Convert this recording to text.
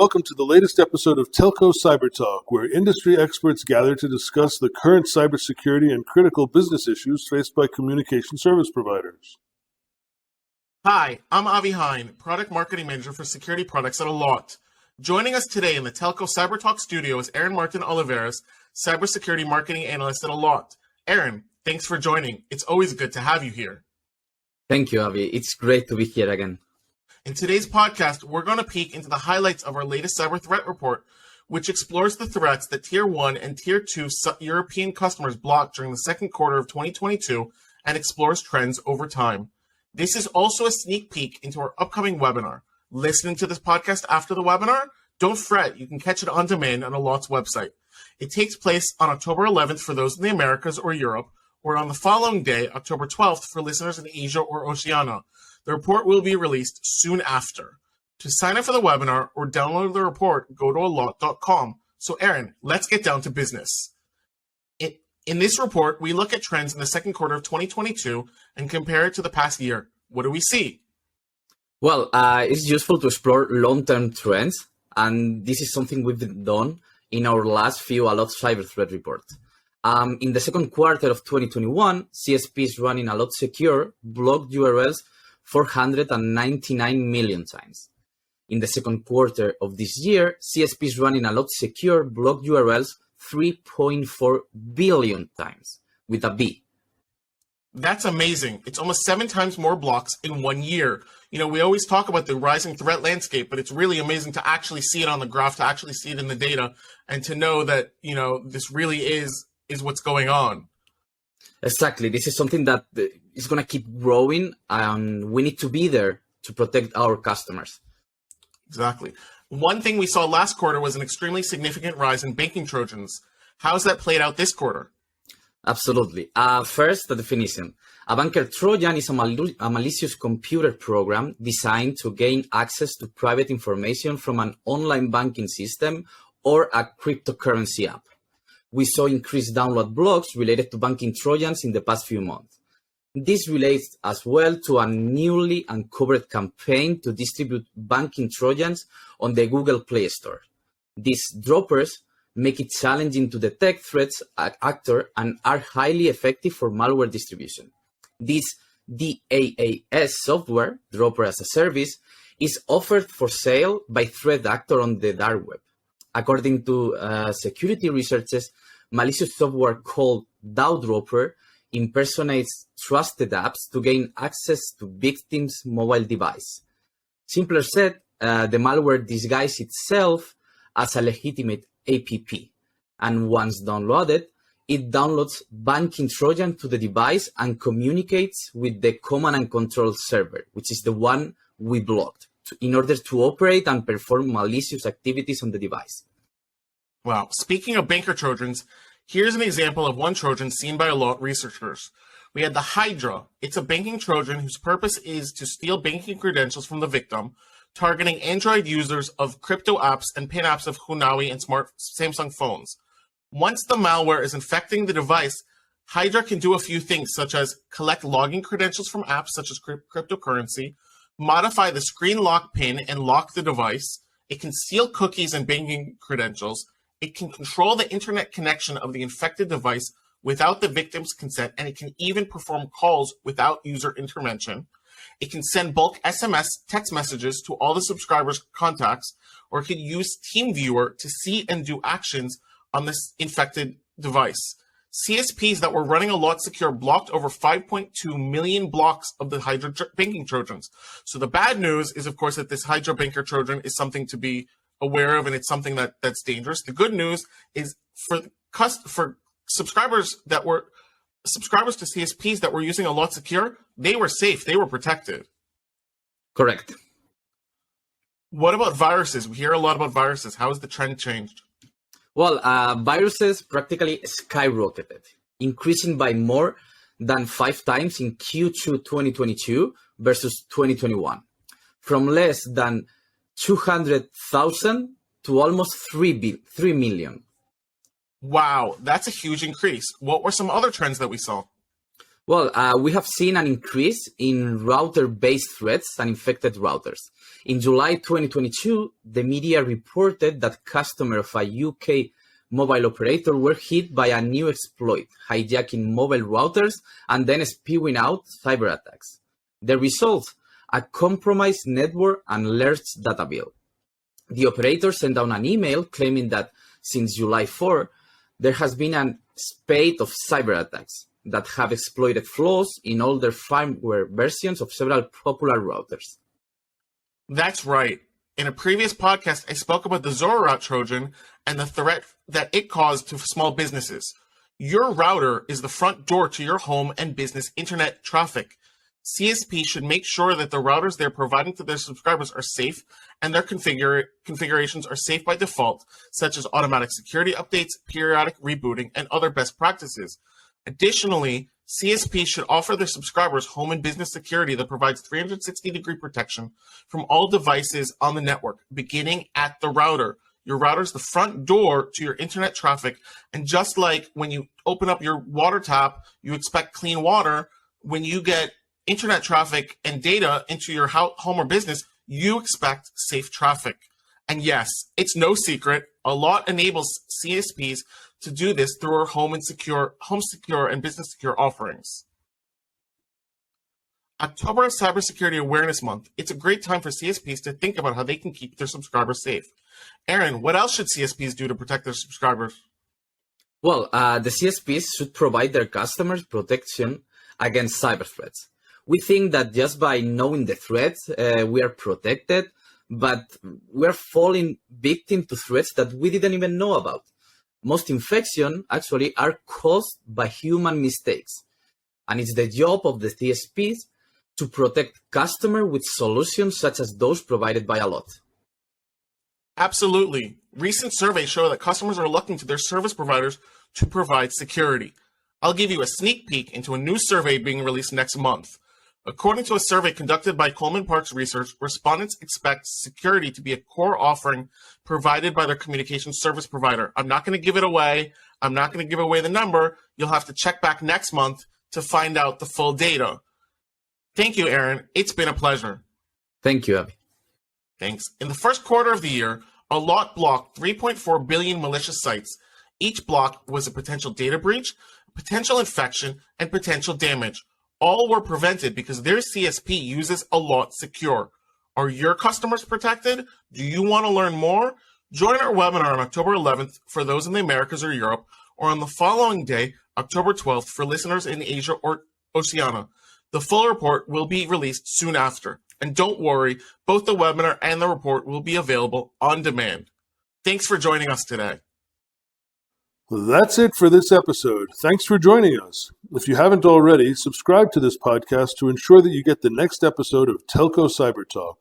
Welcome to the latest episode of Telco CyberTalk, where industry experts gather to discuss the current cybersecurity and critical business issues faced by communication service providers. Hi, I'm Avi Hein, Product Marketing Manager for Security Products at Allot. Joining us today in the Telco CyberTalk studio is Aaron Martin Olivares, Cybersecurity Marketing Analyst at Allot. Aaron, thanks for joining. It's always good to have you here. Thank you, Avi. It's great to be here again. In today's podcast, we're going to peek into the highlights of our latest cyber threat report, which explores the threats that Tier 1 and Tier 2 European customers blocked during the second quarter of 2022 and explores trends over time. This is also a sneak peek into our upcoming webinar. Listening to this podcast after the webinar? Don't fret, you can catch it on demand on Allot's website. It takes place on October 11th for those in the Americas or Europe, or on the following day, October 12th, for listeners in Asia or Oceania. The report will be released soon after. To sign up for the webinar or download the report, go to allot.com. So Aaron, let's get down to business. In this report, we look at trends in the second quarter of 2022 and compare it to the past year. What do we see? Well, it's useful to explore long-term trends, and this is something we've done in our last few Allot cyber threat reports. In the second quarter of 2021, CSPs running Allot Secure blocked URLs 499 million times. In the second quarter of this year, CSPs running Allot Secure blocked URLs 3.4 billion times, with a B. That's amazing. It's almost 7 times more blocks in 1 year. You know, we always talk about the rising threat landscape, but it's really amazing to actually see it on the graph, to actually see it in the data, and to know that, you know, this really is what's going on. Exactly. This is something that is going to keep growing, and we need to be there to protect our customers. Exactly. One thing we saw last quarter was an extremely significant rise in banking Trojans. How's that played out this quarter? Absolutely. First, the definition. A banker Trojan is a malicious computer program designed to gain access to private information from an online banking system or a cryptocurrency app. We saw increased download blocks related to banking Trojans in the past few months. This relates as well to a newly uncovered campaign to distribute banking Trojans on the Google Play Store. These droppers make it challenging to detect threats at actor and are highly effective for malware distribution. This DAAS software, Dropper as a Service, is offered for sale by threat actor on the dark web. According to security researchers, malicious software called DAO-Dropper impersonates trusted apps to gain access to victims' mobile device. Simpler said, the malware disguises itself as a legitimate app, and once downloaded, it downloads banking Trojan to the device and communicates with the command and control server, which is the one we blocked, in order to operate and perform malicious activities on the device. Wow. Speaking of banker Trojans, here's an example of one Trojan seen by Allot researchers. We had the Hydra. It's a banking Trojan whose purpose is to steal banking credentials from the victim, targeting Android users of crypto apps and pin apps of Huawei and smart Samsung phones. Once the malware is infecting the device, Hydra can do a few things, such as collect login credentials from apps such as cryptocurrency, modify the screen lock pin and lock the device. It can steal cookies and banking credentials. It can control the internet connection of the infected device without the victim's consent, and it can even perform calls without user intervention. It can send bulk SMS text messages to all the subscribers' contacts, or it could use TeamViewer to see and do actions on this infected device. CSPs that were running Allot Secure blocked over 5.2 million blocks of the Hydra banking Trojans. So the bad news is, of course, that this Hydra banker Trojan is something to be aware of, and it's something that's dangerous. The good news is for subscribers to CSPs that were using Allot Secure, they were safe, they were protected. Correct. What about viruses? We hear a lot about viruses. How has the trend changed? Well, viruses practically skyrocketed, increasing by more than 5 times in Q2 2022 versus 2021, from less than 200,000 to almost 3 million. Wow, that's a huge increase. What were some other trends that we saw? Well, we have seen an increase in router-based threats and infected routers. In July 2022, the media reported that customers of a UK mobile operator were hit by a new exploit, hijacking mobile routers and then spewing out cyber attacks. The result, a compromised network and lurched data bill. The operator sent down an email claiming that since July 4, there has been a spate of cyber attacks that have exploited flaws in older firmware versions of several popular routers. That's right. In a previous podcast, I spoke about the Zorro Trojan and the threat that it caused to small businesses. Your router is the front door to your home and business internet traffic. CSP should make sure that the routers they're providing to their subscribers are safe and their configurations are safe by default, such as automatic security updates, periodic rebooting, and other best practices. Additionally, CSP should offer their subscribers home and business security that provides 360-degree protection from all devices on the network, beginning at the router. Your router is the front door to your internet traffic, and just like when you open up your water tap, you expect clean water, when you get internet traffic and data into your home or business, you expect safe traffic. And yes, it's no secret, Allot enables CSPs to do this through our home secure and business secure offerings. October is Cybersecurity Awareness Month. It's a great time for CSPs to think about how they can keep their subscribers safe. Aaron, what else should CSPs do to protect their subscribers? Well, the CSPs should provide their customers protection against cyber threats. We think that just by knowing the threats, we are protected, but we're falling victim to threats that we didn't even know about. Most infections actually are caused by human mistakes. And it's the job of the CSPs to protect customers with solutions such as those provided by Allot. Absolutely. Recent surveys show that customers are looking to their service providers to provide security. I'll give you a sneak peek into a new survey being released next month. According to a survey conducted by Coleman Parks Research, respondents expect security to be a core offering provided by their communications service provider. I'm not going to give it away. I'm not going to give away the number. You'll have to check back next month to find out the full data. Thank you, Aaron. It's been a pleasure. Thank you, Avi. Thanks. In the first quarter of the year, Allot blocked 3.4 billion malicious sites. Each block was a potential data breach, potential infection, and potential damage. All were prevented because their CSP uses Allot Secure. Are your customers protected? Do you want to learn more? Join our webinar on October 11th for those in the Americas or Europe, or on the following day, October 12th, for listeners in Asia or Oceania. The full report will be released soon after. And don't worry, both the webinar and the report will be available on demand. Thanks for joining us today. That's it for this episode. Thanks for joining us. If you haven't already, subscribe to this podcast to ensure that you get the next episode of Telco CyberTalk.